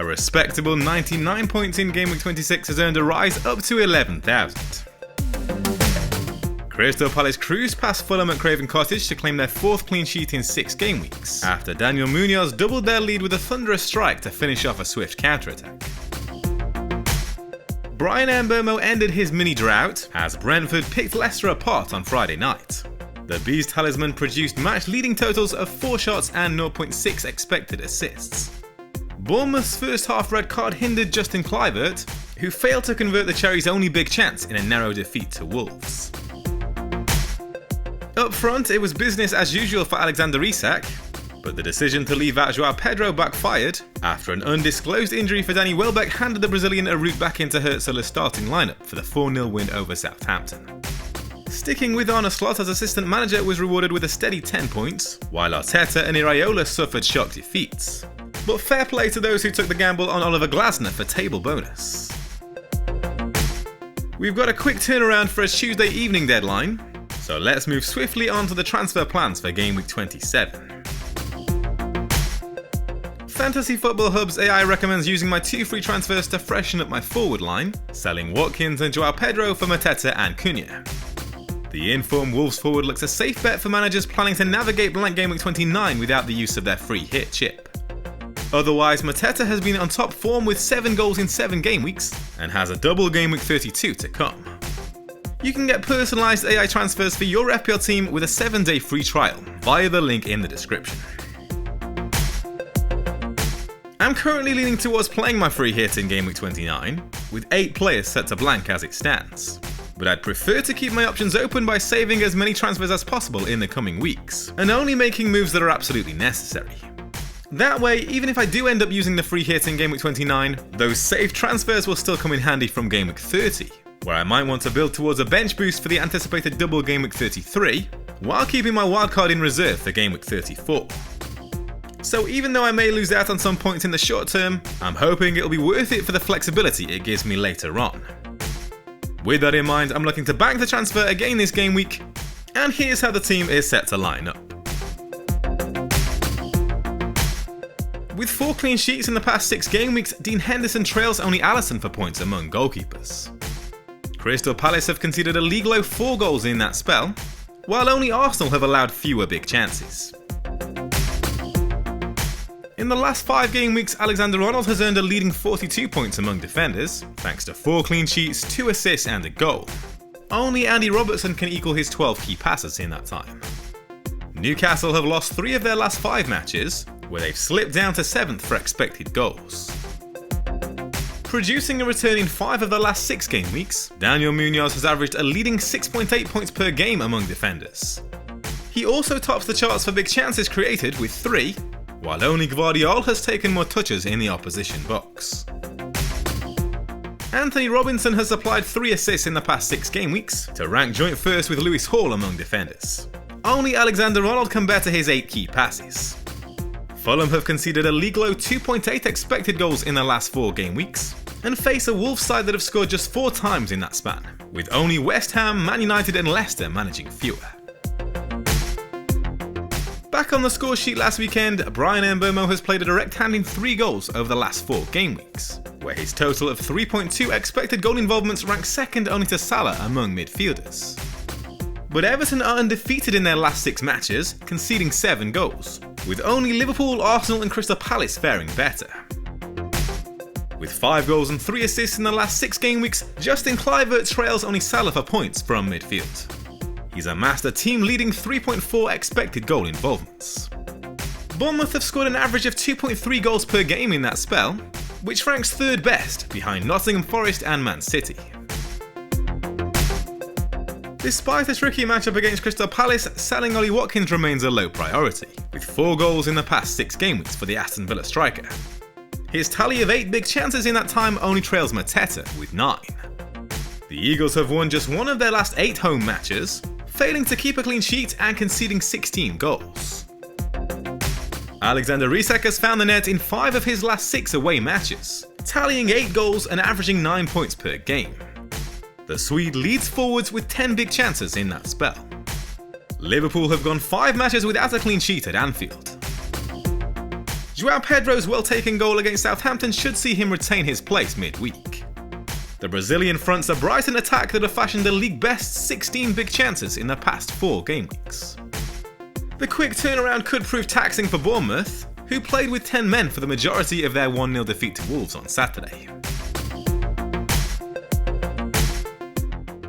respectable 99 points in Gameweek 26 has earned a rise up to 11,000. Crystal Palace cruised past Fulham at Craven Cottage to claim their 4th clean sheet in 6 game weeks, after Daniel Munoz doubled their lead with a thunderous strike to finish off a swift counter-attack. Brian Mbeumo ended his mini drought as Brentford picked Leicester apart on Friday night. The Bees talisman produced match-leading totals of 4 shots and 0.6 expected assists. Bournemouth's first half red card hindered Justin Kluivert, who failed to convert the Cherries' only big chance in a narrow defeat to Wolves. Up front, it was business as usual for Alexander Isak, but the decision to leave out Joao Pedro backfired after an undisclosed injury for Danny Welbeck handed the Brazilian a route back into Herzl's starting lineup for the 4-0 win over Southampton. Sticking with Arne Slot as assistant manager was rewarded with a steady 10 points, while Arteta and Iraola suffered shock defeats. But fair play to those who took the gamble on Oliver Glasner for table bonus. We've got a quick turnaround for a Tuesday evening deadline, so let's move swiftly on to the transfer plans for Gameweek 27. Fantasy Football Hub's AI recommends using my 2 free transfers to freshen up my forward line, selling Watkins and Joao Pedro for Mateta and Cunha. The in-form Wolves forward looks a safe bet for managers planning to navigate blank Gameweek 29 without the use of their free hit chip. Otherwise, Mateta has been on top form with 7 goals in 7 game weeks and has a double Gameweek 32 to come. You can get personalised AI transfers for your FPL team with a 7-day free trial via the link in the description. I'm currently leaning towards playing my free hit in Gameweek 29, with 8 players set to blank as it stands. But I'd prefer to keep my options open by saving as many transfers as possible in the coming weeks, and only making moves that are absolutely necessary. That way, even if I do end up using the free hit in Gameweek 29, those saved transfers will still come in handy from Gameweek 30, where I might want to build towards a bench boost for the anticipated double Gameweek 33, while keeping my wildcard in reserve for Gameweek 34. So even though I may lose out on some points in the short term, I'm hoping it'll be worth it for the flexibility it gives me later on. With that in mind, I'm looking to bank the transfer again this game week, and here's how the team is set to line up. With 4 clean sheets in the past 6 game weeks, Dean Henderson trails only Alisson for points among goalkeepers. Crystal Palace have conceded a league low 4 goals in that spell, while only Arsenal have allowed fewer big chances. In the last 5 game weeks, Alexander-Arnold has earned a leading 42 points among defenders, thanks to 4 clean sheets, 2 assists and a goal. Only Andy Robertson can equal his 12 key passes in that time. Newcastle have lost 3 of their last 5 matches, where they've slipped down to 7th for expected goals. Producing a return in 5 of the last 6 game weeks, Daniel Munoz has averaged a leading 6.8 points per game among defenders. He also tops the charts for big chances created with 3, while only Gvardiol has taken more touches in the opposition box. Anthony Robinson has supplied 3 assists in the past 6 game weeks, to rank joint first with Lewis Hall among defenders. Only Alexander-Arnold can better his 8 key passes. Fulham have conceded a league low 2.8 expected goals in the last 4 game weeks, and face a Wolves side that have scored just 4 times in that span, with only West Ham, Man United and Leicester managing fewer. Back on the score sheet last weekend, Brian Mbeumo has played a direct hand in 3 goals over the last 4 game weeks, where his total of 3.2 expected goal involvements ranks second only to Salah among midfielders. But Everton are undefeated in their last 6 matches, conceding 7 goals, with only Liverpool, Arsenal and Crystal Palace faring better. With 5 goals and 3 assists in the last 6 game weeks, Justin Kluivert trails only Salah for points from midfield. He's amassed a team-leading 3.4 expected goal involvements. Bournemouth have scored an average of 2.3 goals per game in that spell, which ranks 3rd best behind Nottingham Forest and Man City. Despite a tricky matchup against Crystal Palace, selling Ollie Watkins remains a low priority, with 4 goals in the past 6 game weeks for the Aston Villa striker. His tally of 8 big chances in that time only trails Mateta with 9. The Eagles have won just 1 of their last 8 home matches, failing to keep a clean sheet and conceding 16 goals. Alexander Isak has found the net in 5 of his last 6 away matches, tallying 8 goals and averaging 9 points per game. The Swede leads forwards with 10 big chances in that spell. Liverpool have gone 5 matches without a clean sheet at Anfield. João Pedro's well-taken goal against Southampton should see him retain his place midweek. The Brazilian fronts a Brighton attack that have fashioned the league best 16 big chances in the past 4 game weeks. The quick turnaround could prove taxing for Bournemouth, who played with 10 men for the majority of their 1-0 defeat to Wolves on Saturday.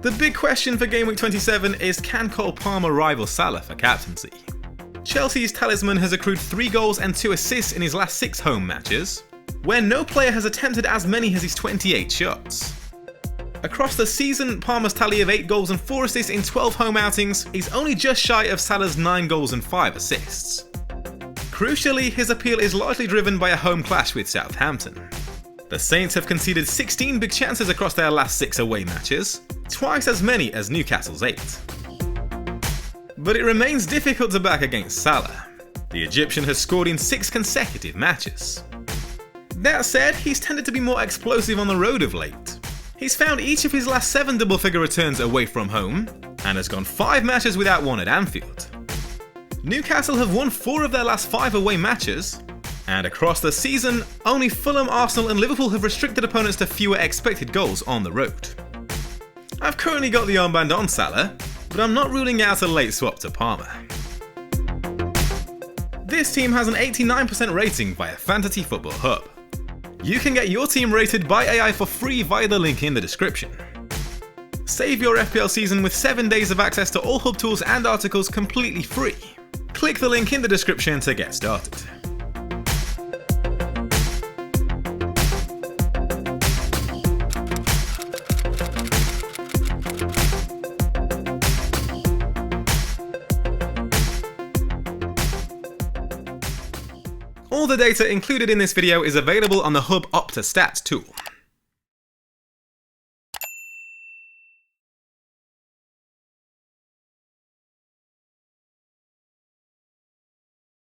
The big question for Game Week 27 is, can Cole Palmer rival Salah for captaincy? Chelsea's talisman has accrued 3 goals and 2 assists in his last 6 home matches, where no player has attempted as many as his 28 shots. Across the season, Palmer's tally of 8 goals and 4 assists in 12 home outings is only just shy of Salah's 9 goals and 5 assists. Crucially, his appeal is largely driven by a home clash with Southampton. The Saints have conceded 16 big chances across their last 6 away matches, twice as many as Newcastle's 8. But it remains difficult to back against Salah. The Egyptian has scored in 6 consecutive matches. That said, he's tended to be more explosive on the road of late. He's found each of his last 7 double-figure returns away from home, and has gone 5 matches without one at Anfield. Newcastle have won 4 of their last 5 away matches, and across the season, only Fulham, Arsenal and Liverpool have restricted opponents to fewer expected goals on the road. I've currently got the armband on Salah, but I'm not ruling out a late swap to Palmer. This team has an 89% rating via Fantasy Football Hub. You can get your team rated by AI for free via the link in the description. Save your FPL season with 7 days of access to all Hub tools and articles completely free. Click the link in the description to get started. All the data included in this video is available on the Hub Opta Stats tool.